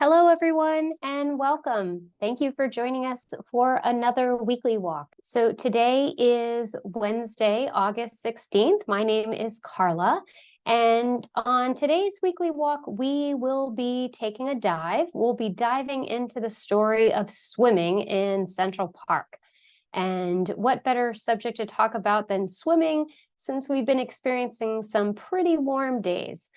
Hello, everyone, and welcome. Thank you for joining us for another weekly walk. So today is Wednesday, August 16th. My name is Carla, and on today's weekly walk, we will be taking a dive. We'll be diving into the story of swimming in Central Park. And what better subject to talk about than swimming, since we've been experiencing some pretty warm days.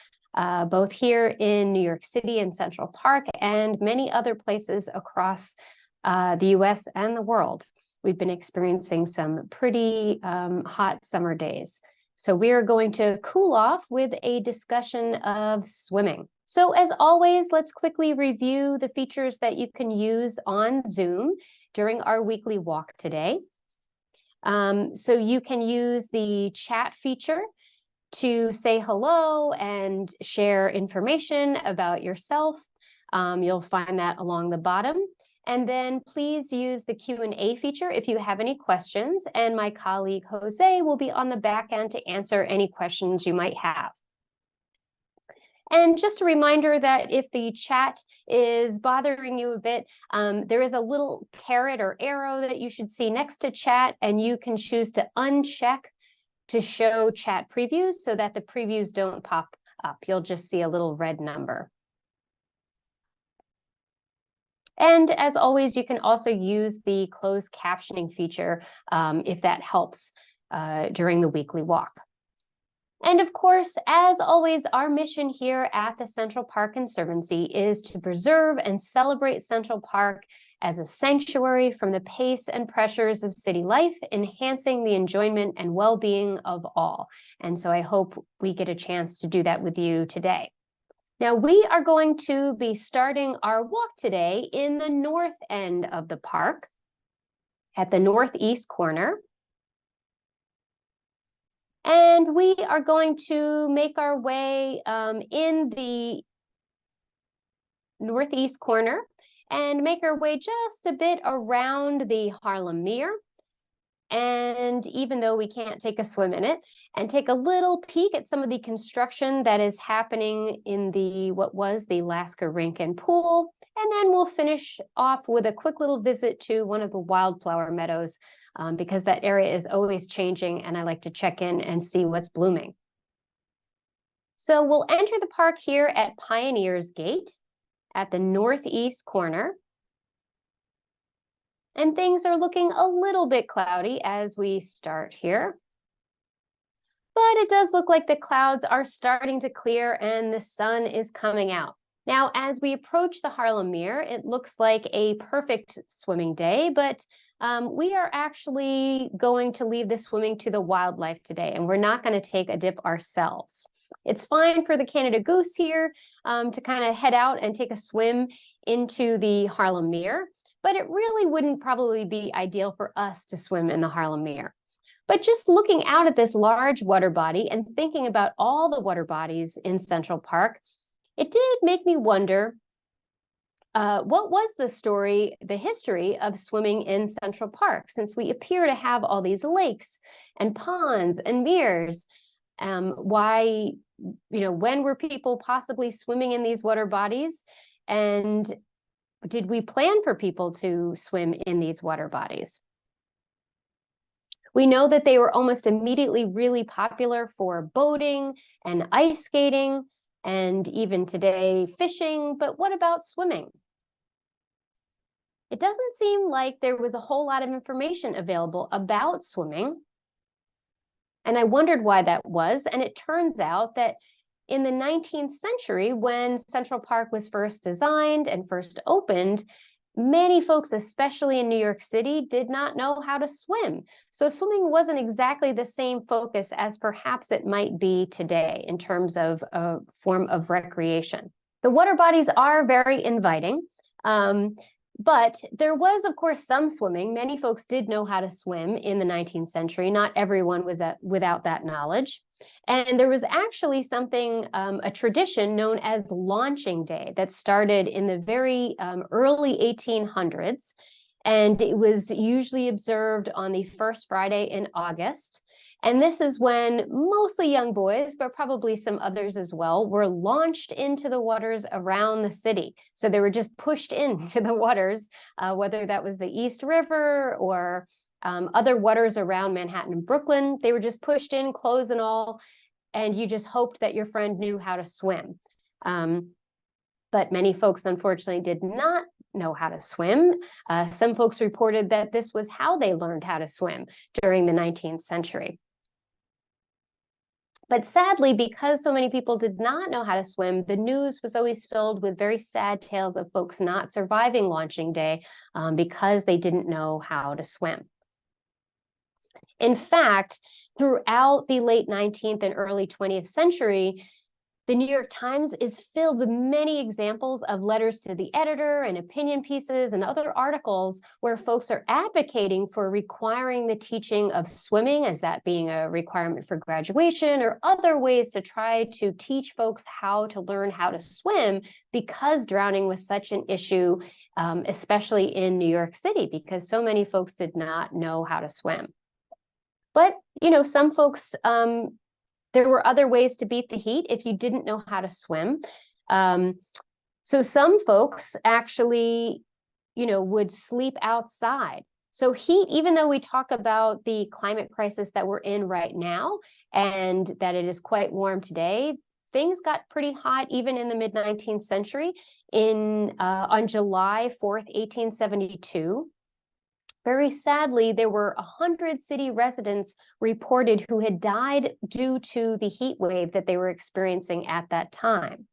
Both here in New York City and Central Park and many other places across the US and the world. We've been experiencing some pretty hot summer days. So we are going to cool off with a discussion of swimming. So as always, let's quickly review the features that you can use on Zoom during our weekly walk today. So you can use the chat feature to say hello and share information about yourself. You'll find that along the bottom. And then please use the Q&A feature if you have any questions, and my colleague Jose will be on the back end to answer any questions you might have. And just a reminder that if the chat is bothering you a bit, there is a little caret or arrow that you should see next to chat, and you can choose to uncheck to show chat previews so that the previews don't pop up. You'll just see a little red number. And as always, you can also use the closed captioning feature if that helps during the weekly walk. And of course, as always, our mission here at the Central Park Conservancy is to preserve and celebrate Central Park as a sanctuary from the pace and pressures of city life, enhancing the enjoyment and well-being of all. And so I hope we get a chance to do that with you today. Now, we are going to be starting our walk today in the north end of the park, at the northeast corner. And we are going to make our way in the northeast corner and make our way just a bit around the Harlem Meer. And even though we can't take a swim in it, and take a little peek at some of the construction that is happening in what was the Lasker Rink and Pool. And then we'll finish off with a quick little visit to one of the wildflower meadows, because that area is always changing and I like to check in and see what's blooming. So we'll enter the park here at Pioneers Gate at the northeast corner. And things are looking a little bit cloudy as we start here. But it does look like the clouds are starting to clear and the sun is coming out. Now, as we approach the Harlem Meer, it looks like a perfect swimming day, but we are actually going to leave the swimming to the wildlife today, and we're not going to take a dip ourselves. It's fine for the Canada goose here to kind of head out and take a swim into the Harlem Meer, but it really wouldn't probably be ideal for us to swim in the Harlem Meer. But just looking out at this large water body and thinking about all the water bodies in Central Park, it did make me wonder, what was the history of swimming in Central Park, since we appear to have all these lakes and ponds and meres? Why, when were people possibly swimming in these water bodies? And did we plan for people to swim in these water bodies? We know that they were almost immediately really popular for boating and ice skating, and even today, fishing. But what about swimming? It doesn't seem like there was a whole lot of information available about swimming. And I wondered why that was. And it turns out that in the 19th century, when Central Park was first designed and first opened, many folks, especially in New York City, did not know how to swim. So swimming wasn't exactly the same focus as perhaps it might be today in terms of a form of recreation. The water bodies are very inviting, but there was, of course, some swimming. Many folks did know how to swim in the 19th century. Not everyone was without that knowledge. And there was actually something, a tradition known as launching day that started in the very early 1800s. And it was usually observed on the first Friday in August. And this is when mostly young boys, but probably some others as well, were launched into the waters around the city. So they were just pushed into the waters, whether that was the East River or other waters around Manhattan and Brooklyn. They were just pushed in, clothes and all, and you just hoped that your friend knew how to swim. But many folks, unfortunately, did not know how to swim. Some folks reported that this was how they learned how to swim during the 19th century. But sadly, because so many people did not know how to swim, the news was always filled with very sad tales of folks not surviving launching day because they didn't know how to swim. In fact, throughout the late 19th and early 20th century, the New York Times is filled with many examples of letters to the editor and opinion pieces and other articles where folks are advocating for requiring the teaching of swimming, as that being a requirement for graduation, or other ways to try to teach folks how to learn how to swim, because drowning was such an issue, especially in New York City, because so many folks did not know how to swim. But, you know, some folks, there were other ways to beat the heat if you didn't know how to swim. So some folks actually, you know, would sleep outside. So heat, even though we talk about the climate crisis that we're in right now, and that it is quite warm today, things got pretty hot even in the mid-19th century. On July 4th, 1872, very sadly, there were 100 city residents reported who had died due to the heat wave that they were experiencing at that time.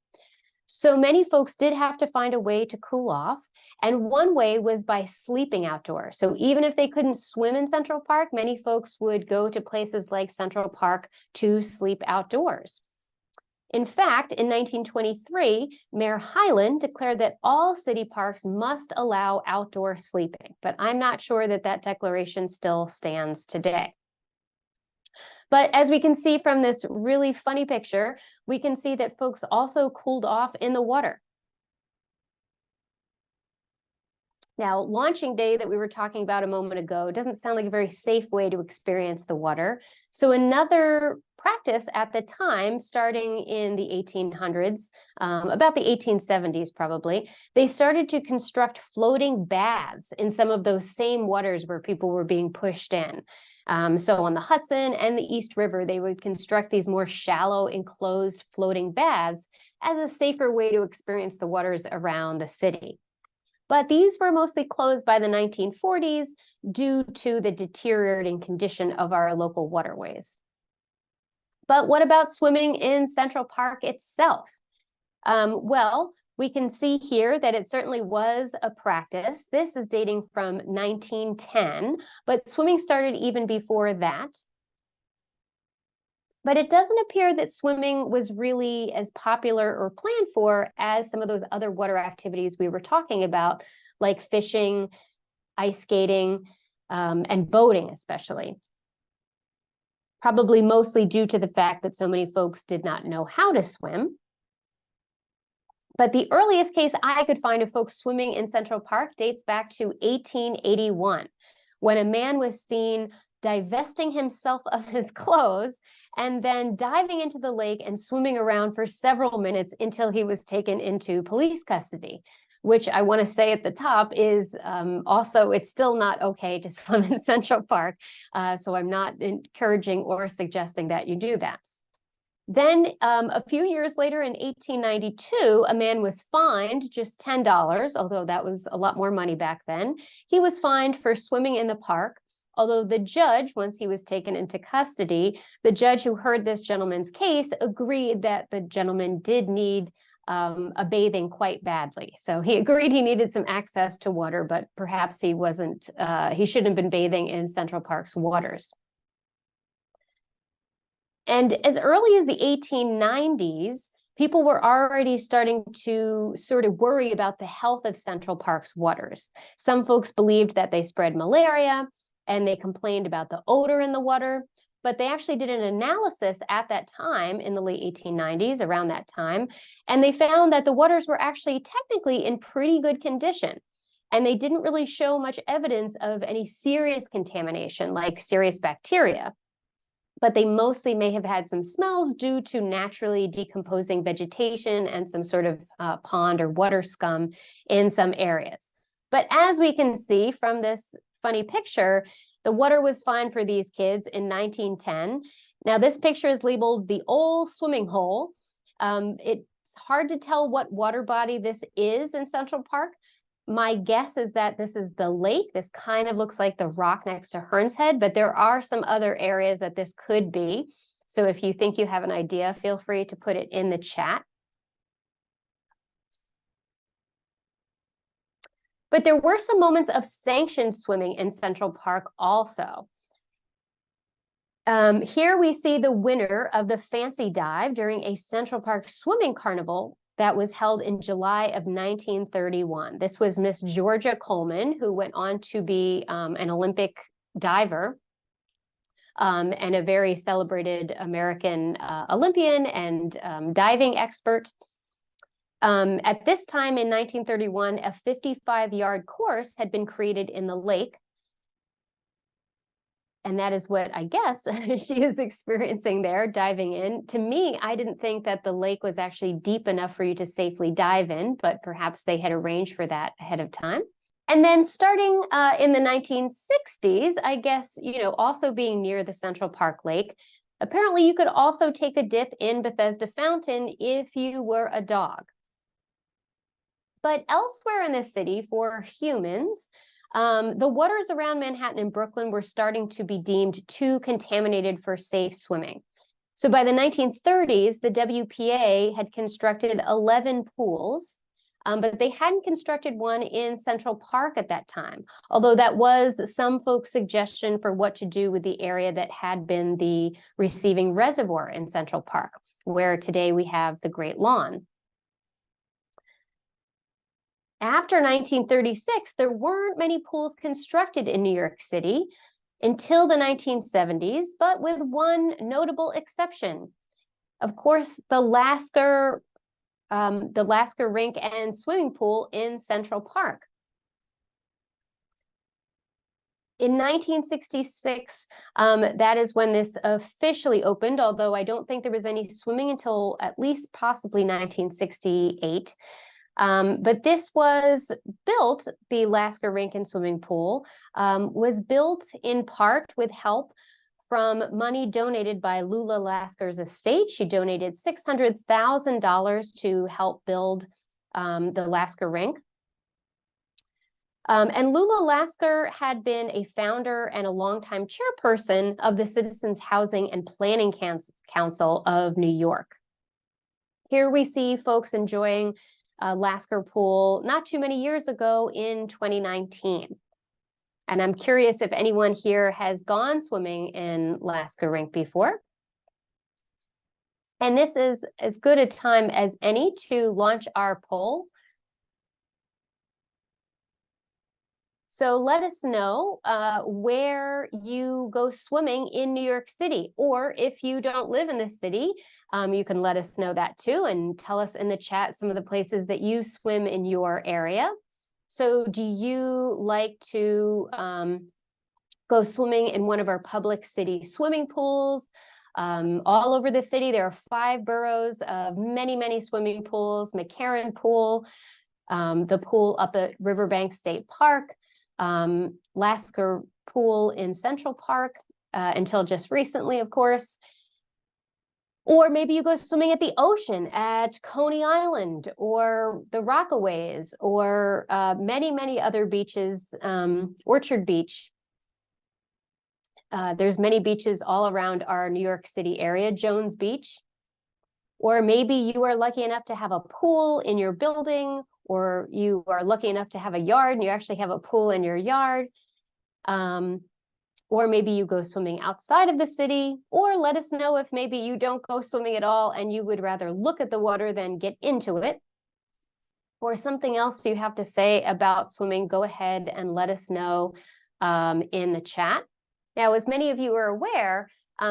So many folks did have to find a way to cool off, and one way was by sleeping outdoors. So even if they couldn't swim in Central Park, many folks would go to places like Central Park to sleep outdoors. In fact, in 1923, Mayor Hyland declared that all city parks must allow outdoor sleeping, but I'm not sure that that declaration still stands today. But as we can see from this really funny picture, we can see that folks also cooled off in the water. Now, launching day that we were talking about a moment ago doesn't sound like a very safe way to experience the water. So another practice at the time, starting in the 1800s, about the 1870s probably, they started to construct floating baths in some of those same waters where people were being pushed in. So on the Hudson and the East River, they would construct these more shallow, enclosed floating baths as a safer way to experience the waters around the city. But these were mostly closed by the 1940s due to the deteriorating condition of our local waterways. But what about swimming in Central Park itself? Well, we can see here that it certainly was a practice. This is dating from 1910, but swimming started even before that. But it doesn't appear that swimming was really as popular or planned for as some of those other water activities we were talking about, like fishing, ice skating, and boating especially. Probably mostly due to the fact that so many folks did not know how to swim. But the earliest case I could find of folks swimming in Central Park dates back to 1881, when a man was seen divesting himself of his clothes and then diving into the lake and swimming around for several minutes until he was taken into police custody, which I want to say at the top is also, it's still not okay to swim in Central Park. So I'm not encouraging or suggesting that you do that. Then a few years later in 1892, a man was fined just $10, although that was a lot more money back then. He was fined for swimming in the park, although the judge, once he was taken into custody, the judge who heard this gentleman's case agreed that the gentleman did need a bathing quite badly. So he agreed he needed some access to water, but perhaps he shouldn't have been bathing in Central Park's waters. And as early as the 1890s, people were already starting to sort of worry about the health of Central Park's waters. Some folks believed that they spread malaria, and they complained about the odor in the water, but they actually did an analysis at that time in the late 1890s, around that time, and they found that the waters were actually technically in pretty good condition. And they didn't really show much evidence of any serious contamination, like serious bacteria. But they mostly may have had some smells due to naturally decomposing vegetation and some sort of pond or water scum in some areas. But as we can see from this funny picture, the water was fine for these kids in 1910. Now, this picture is labeled the old swimming hole. It's hard to tell what water body this is in Central Park. My guess is that this is the lake. This kind of looks like the rock next to Hearn's Head, but there are some other areas that this could be. So if you think you have an idea, feel free to put it in the chat. But there were some moments of sanctioned swimming in Central Park also. Here we see the winner of the fancy dive during a Central Park swimming carnival that was held in July of 1931. This was Miss Georgia Coleman, who went on to be an Olympic diver and a very celebrated American Olympian and diving expert. At this time in 1931, a 55-yard course had been created in the lake. And that is what I guess she is experiencing there, diving in. To me, I didn't think that the lake was actually deep enough for you to safely dive in, but perhaps they had arranged for that ahead of time. And then starting in the 1960s, I guess, also being near the Central Park Lake, apparently you could also take a dip in Bethesda Fountain if you were a dog. But elsewhere in the city, for humans, the waters around Manhattan and Brooklyn were starting to be deemed too contaminated for safe swimming. So by the 1930s, the WPA had constructed 11 pools, but they hadn't constructed one in Central Park at that time, although that was some folks' suggestion for what to do with the area that had been the receiving reservoir in Central Park, where today we have the Great Lawn. After 1936, there weren't many pools constructed in New York City until the 1970s, but with one notable exception. Of course, the Lasker rink and swimming pool in Central Park. In 1966, that is when this officially opened, although I don't think there was any swimming until at least possibly 1968. But this was built, the Lasker Rink and Swimming Pool, was built in part with help from money donated by Lula Lasker's estate. She donated $600,000 to help build the Lasker Rink. And Lula Lasker had been a founder and a longtime chairperson of the Citizens Housing and Planning Council of New York. Here we see folks enjoying Lasker Pool not too many years ago in 2019. And I'm curious if anyone here has gone swimming in Lasker Rink before. And this is as good a time as any to launch our poll. So let us know where you go swimming in New York City, or if you don't live in the city, you can let us know that too, and tell us in the chat some of the places that you swim in your area. So do you like to go swimming in one of our public city swimming pools? All over the city, there are 5 boroughs of many, many swimming pools. McCarran Pool, the pool up at Riverbank State Park, Lasker Pool in Central Park, until just recently, of course. Or maybe you go swimming at the ocean at Coney Island or the Rockaways or many, many other beaches, Orchard Beach. There's many beaches all around our New York City area, Jones Beach. Or maybe you are lucky enough to have a pool in your building, or you are lucky enough to have a yard and you actually have a pool in your yard. Or maybe you go swimming outside of the city, or let us know if maybe you don't go swimming at all and you would rather look at the water than get into it. Or something else you have to say about swimming, go ahead and let us know in the chat. Now, as many of you are aware,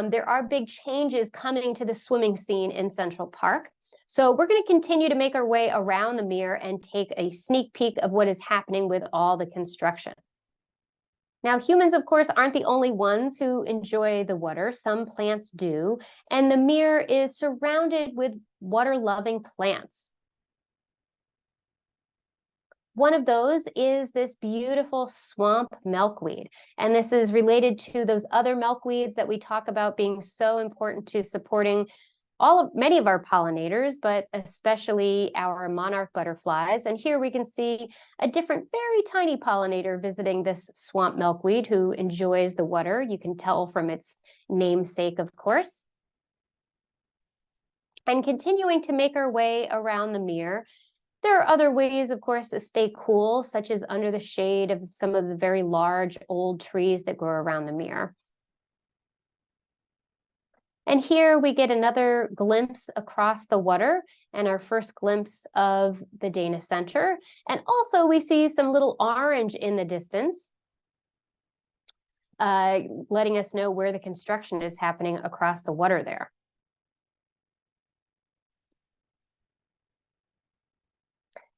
there are big changes coming to the swimming scene in Central Park. So we're going to continue to make our way around the Mere and take a sneak peek of what is happening with all the construction. Now, humans, of course, aren't the only ones who enjoy the water. Some plants do, and the Mere is surrounded with water-loving plants. One of those is this beautiful swamp milkweed, and this is related to those other milkweeds that we talk about being so important to supporting many of our pollinators, but especially our monarch butterflies. And here we can see a different, very tiny pollinator visiting this swamp milkweed who enjoys the water. You can tell from its namesake, of course. And continuing to make our way around the Mere, there are other ways, of course, to stay cool, such as under the shade of some of the very large old trees that grow around the Mere. And here we get another glimpse across the water and our first glimpse of the Dana Center. And also we see some little orange in the distance, letting us know where the construction is happening across the water there.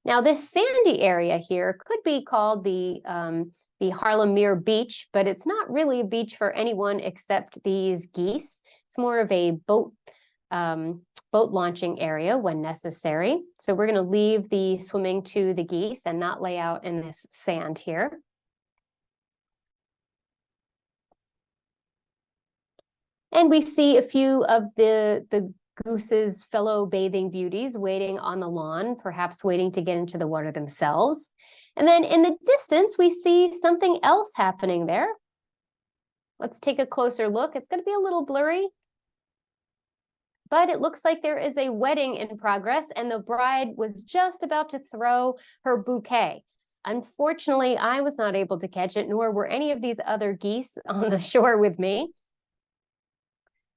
Now, this sandy area here could be called the Harlem Mere Beach, but it's not really a beach for anyone except these geese. It's more of a boat launching area when necessary. So we're going to leave the swimming to the geese and not lay out in this sand here. And we see a few of the goose's fellow bathing beauties waiting on the lawn, perhaps waiting to get into the water themselves. And then in the distance, we see something else happening there. Let's take a closer look. It's going to be a little blurry, but it looks like there is a wedding in progress and the bride was just about to throw her bouquet. Unfortunately, I was not able to catch it, nor were any of these other geese on the shore with me.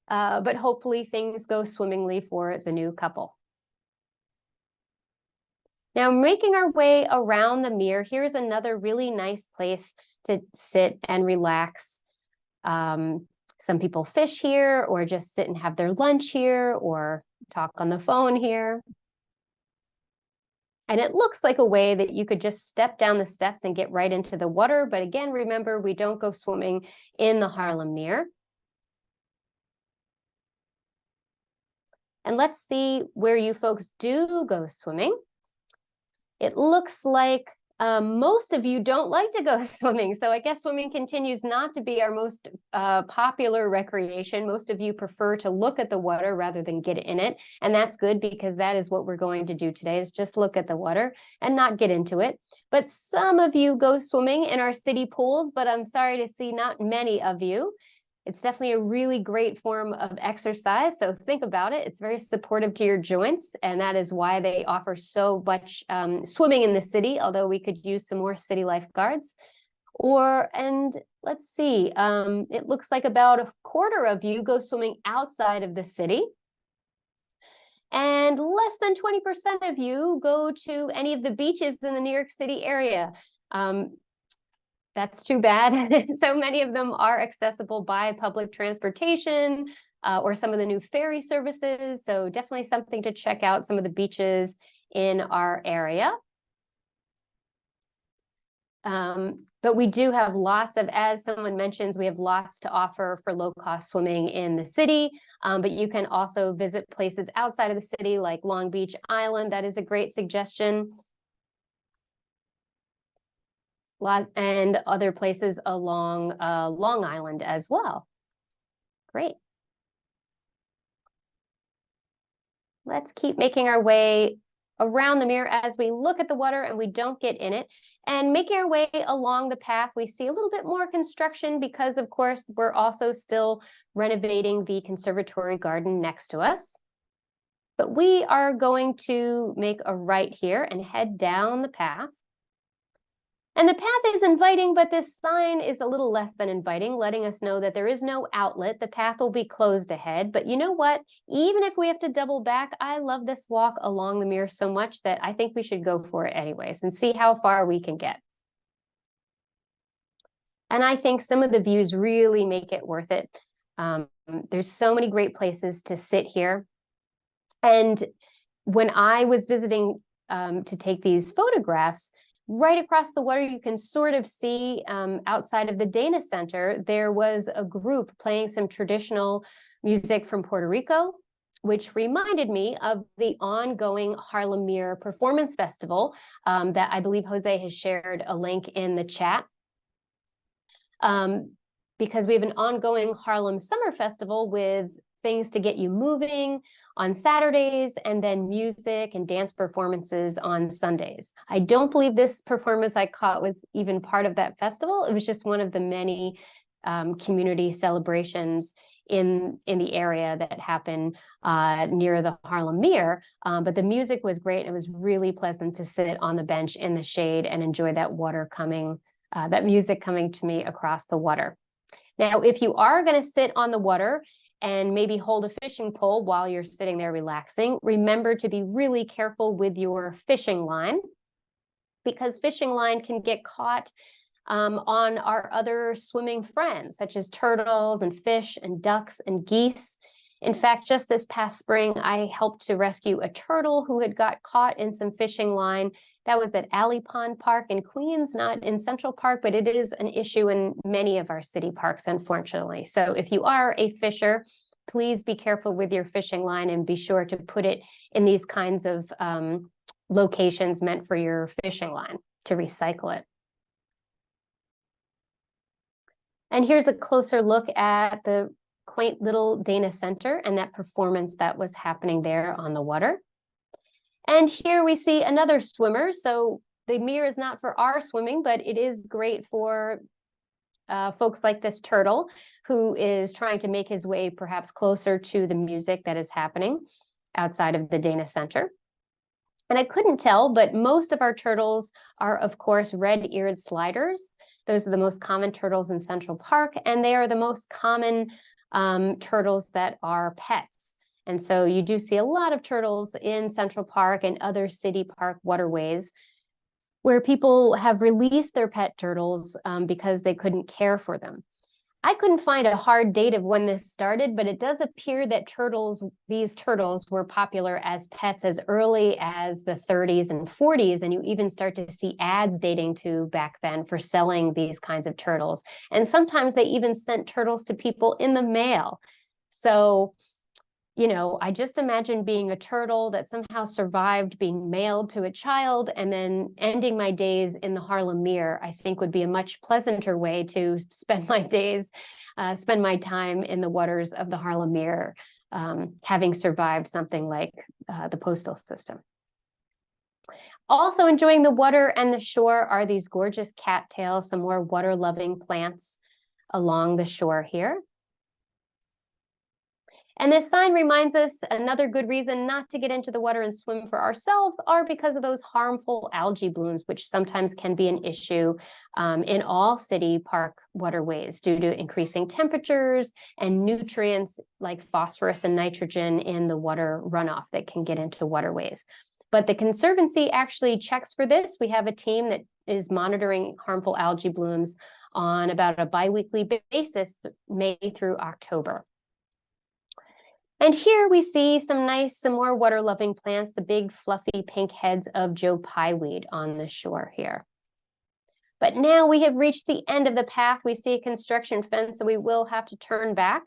But hopefully things go swimmingly for the new couple. Now, making our way around the Mere, here's another really nice place to sit and relax. Some people fish here or just sit and have their lunch here or talk on the phone here. And it looks like a way that you could just step down the steps and get right into the water. But again, remember, we don't go swimming in the Harlem Mere. And let's see where you folks do go swimming. It looks like most of you don't like to go swimming. So I guess swimming continues not to be our most popular recreation. Most of you prefer to look at the water rather than get in it. And that's good because that is what we're going to do today, is just look at the water and not get into it. But some of you go swimming in our city pools, but I'm sorry to see not many of you. It's definitely a really great form of exercise. So think about it. It's very supportive to your joints. And that is why they offer so much swimming in the city, although we could use some more city lifeguards. And let's see, it looks like about a quarter of you go swimming outside of the city. And less than 20% of you go to any of the beaches in the New York City area. That's too bad. So many of them are accessible by public transportation or some of the new ferry services. So definitely something to check out, some of the beaches in our area. But we do have lots of, as someone mentions, we have lots to offer for low-cost swimming in the city. But you can also visit places outside of the city like Long Beach Island. That is a great suggestion. And other places along Long Island as well. Great. Let's keep making our way around the Mere as we look at the water and we don't get in it. And making our way along the path, we see a little bit more construction because, of course, we're also still renovating the conservatory garden next to us. But we are going to make a right here and head down the path. And the path is inviting, but this sign is a little less than inviting, letting us know that there is no outlet. The path will be closed ahead. But you know what? Even if we have to double back, I love this walk along the Mere so much that I think we should go for it anyways and see how far we can get. And I think some of the views really make it worth it. There's so many great places to sit here. And when I was visiting to take these photographs, right across the water, you can sort of see outside of the Dana Center, there was a group playing some traditional music from Puerto Rico, which reminded me of the ongoing Harlem Performance Festival that I believe Jose has shared a link in the chat. Because we have an ongoing Harlem Summer Festival with things to get you moving on Saturdays, and then music and dance performances on Sundays. I don't believe this performance I caught was even part of that festival. It was just one of the many community celebrations in the area that happen near the Harlem Meer. But the music was great. And it was really pleasant to sit on the bench in the shade and enjoy that water coming, that music coming to me across the water. Now, if you are going to sit on the water and maybe hold a fishing pole while you're sitting there relaxing, remember to be really careful with your fishing line, because fishing line can get caught on our other swimming friends, such as turtles and fish and ducks and geese. In fact, just this past spring, I helped to rescue a turtle who had got caught in some fishing line. That was at Alley Pond Park in Queens, not in Central Park, but it is an issue in many of our city parks, unfortunately. So if you are a fisher, please be careful with your fishing line and be sure to put it in these kinds of locations meant for your fishing line to recycle it. And here's a closer look at the quaint little Dana Center and that performance that was happening there on the water. And here we see another swimmer. So the Mere is not for our swimming, but it is great for folks like this turtle who is trying to make his way perhaps closer to the music that is happening outside of the Dana Center. And I couldn't tell, but most of our turtles are, of course, red-eared sliders. Those are the most common turtles in Central Park, and they are the most common turtles that are pets. And so you do see a lot of turtles in Central Park and other city park waterways where people have released their pet turtles because they couldn't care for them. I couldn't find a hard date of when this started, but it does appear that these turtles were popular as pets as early as the 30s and 40s, and you even start to see ads dating to back then for selling these kinds of turtles. And sometimes they even sent turtles to people in the mail. So, you know, I just imagine being a turtle that somehow survived being mailed to a child and then ending my days in the Harlem Mere, I think would be a much pleasanter way to spend my days, spend my time in the waters of the Harlem Mere, having survived something like the postal system. Also enjoying the water and the shore are these gorgeous cattails, some more water-loving plants along the shore here. And this sign reminds us another good reason not to get into the water and swim for ourselves are because of those harmful algae blooms, which sometimes can be an issue in all city park waterways due to increasing temperatures and nutrients like phosphorus and nitrogen in the water runoff that can get into waterways. But the Conservancy actually checks for this. We have a team that is monitoring harmful algae blooms on about a biweekly basis, May through October. And here we see some more water-loving plants, the big fluffy pink heads of Joe Pyeweed on the shore here. But now we have reached the end of the path. We see a construction fence, so we will have to turn back.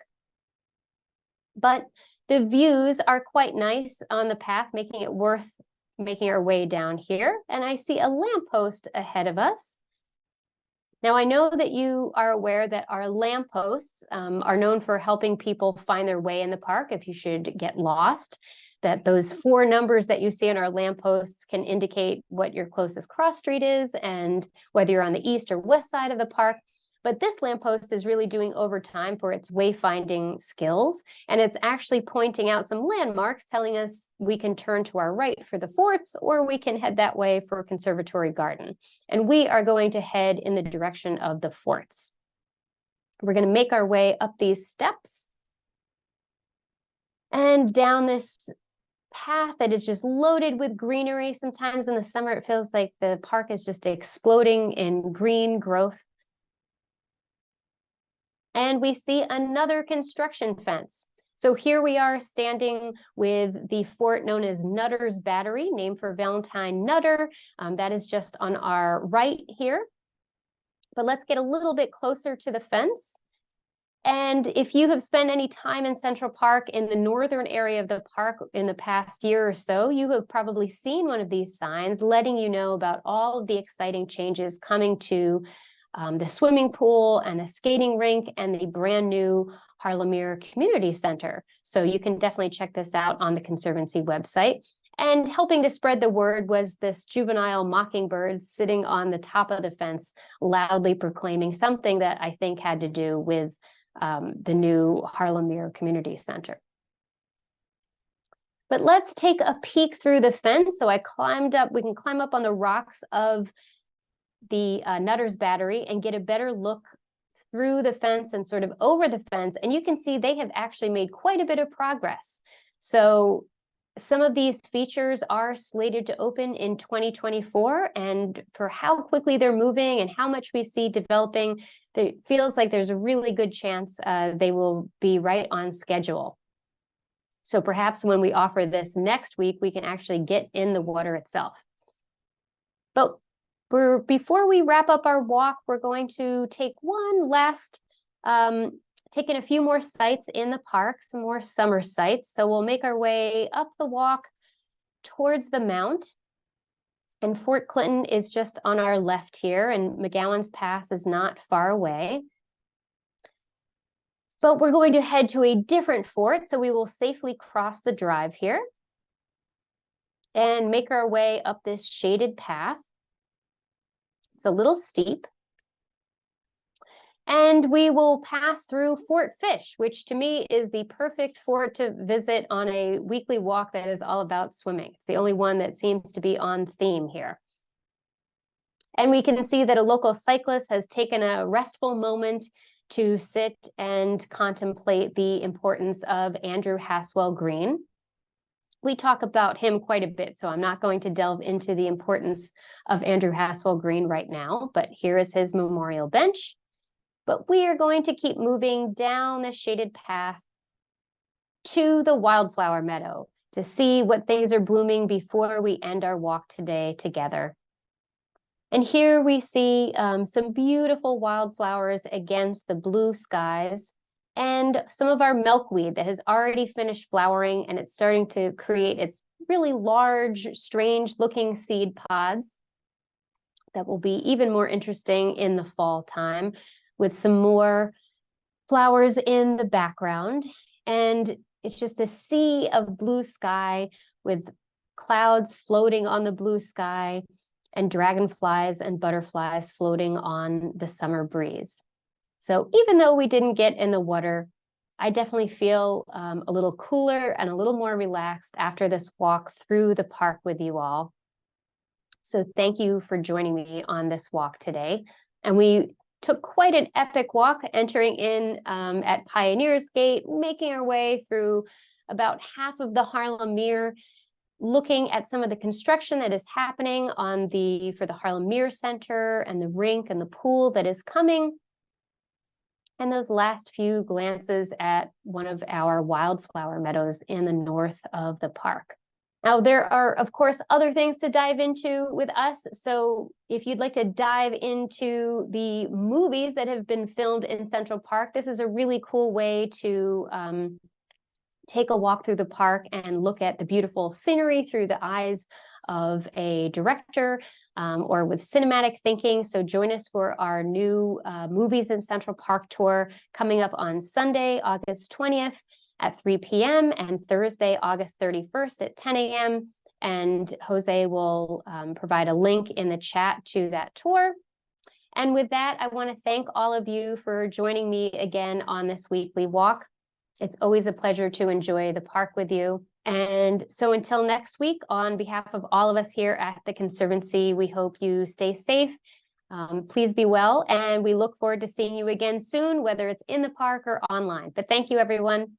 But the views are quite nice on the path, making it worth making our way down here. And I see a lamppost ahead of us. Now, I know that you are aware that our lampposts are known for helping people find their way in the park if you should get lost, that those 4 numbers that you see on our lampposts can indicate what your closest cross street is and whether you're on the east or west side of the park. But this lamppost is really doing overtime for its wayfinding skills, and it's actually pointing out some landmarks, telling us we can turn to our right for the forts, or we can head that way for Conservatory Garden. And we are going to head in the direction of the forts. We're going to make our way up these steps and down this path that is just loaded with greenery. Sometimes in the summer, it feels like the park is just exploding in green growth. And we see another construction fence. So here we are standing with the fort known as Nutter's Battery, named for Valentine Nutter. That is just on our right here. But let's get a little bit closer to the fence. And if you have spent any time in Central Park in the northern area of the park in the past year or so, you have probably seen one of these signs letting you know about all of the exciting changes coming to the swimming pool and the skating rink and the brand new Harlemere Community Center. So you can definitely check this out on the Conservancy website. And helping to spread the word was this juvenile mockingbird sitting on the top of the fence, loudly proclaiming something that I think had to do with the new Harlemere Community Center. But let's take a peek through the fence. So I climbed up, we can climb up on the rocks of the Nutter's Battery and get a better look through the fence and sort of over the fence. And you can see they have actually made quite a bit of progress. So some of these features are slated to open in 2024, and for how quickly they're moving and how much we see developing, it feels like there's a really good chance they will be right on schedule. So perhaps when we offer this next week, we can actually get in the water itself. But before we wrap up our walk, we're going to take one last taken a few more sites in the park, some more summer sites. So we'll make our way up the walk towards the mount. And Fort Clinton is just on our left here, and McGowan's Pass is not far away. But we're going to head to a different fort, so we will safely cross the drive here and make our way up this shaded path. It's a little steep. And we will pass through Fort Fish, which to me is the perfect fort to visit on a weekly walk that is all about swimming. It's the only one that seems to be on theme here. And we can see that a local cyclist has taken a restful moment to sit and contemplate the importance of Andrew Haswell Green. We talk about him quite a bit, so I'm not going to delve into the importance of Andrew Haswell Green right now, but here is his memorial bench. But we are going to keep moving down the shaded path to the wildflower meadow to see what things are blooming before we end our walk today together. And here we see some beautiful wildflowers against the blue skies and some of our milkweed that has already finished flowering, and it's starting to create its really large, strange looking seed pods that will be even more interesting in the fall time, with some more flowers in the background. And it's just a sea of blue sky with clouds floating on the blue sky and dragonflies and butterflies floating on the summer breeze. So even though we didn't get in the water, I definitely feel a little cooler and a little more relaxed after this walk through the park with you all. So thank you for joining me on this walk today. And we took quite an epic walk, entering in at Pioneers Gate, making our way through about half of the Harlemere, looking at some of the construction that is happening for the Harlemere Center and the rink and the pool that is coming. And those last few glances at one of our wildflower meadows in the north of the park. Now, there are, of course, other things to dive into with us. So if you'd like to dive into the movies that have been filmed in Central Park, this is a really cool way to take a walk through the park and look at the beautiful scenery through the eyes of a director or with cinematic thinking. So join us for our new Movies in Central Park tour coming up on Sunday, August 20th. At 3 p.m. and Thursday, August 31st at 10 a.m. And Jose will provide a link in the chat to that tour. And with that, I want to thank all of you for joining me again on this weekly walk. It's always a pleasure to enjoy the park with you. And so until next week, on behalf of all of us here at the Conservancy, we hope you stay safe. Please be well, and we look forward to seeing you again soon, whether it's in the park or online. But thank you, everyone.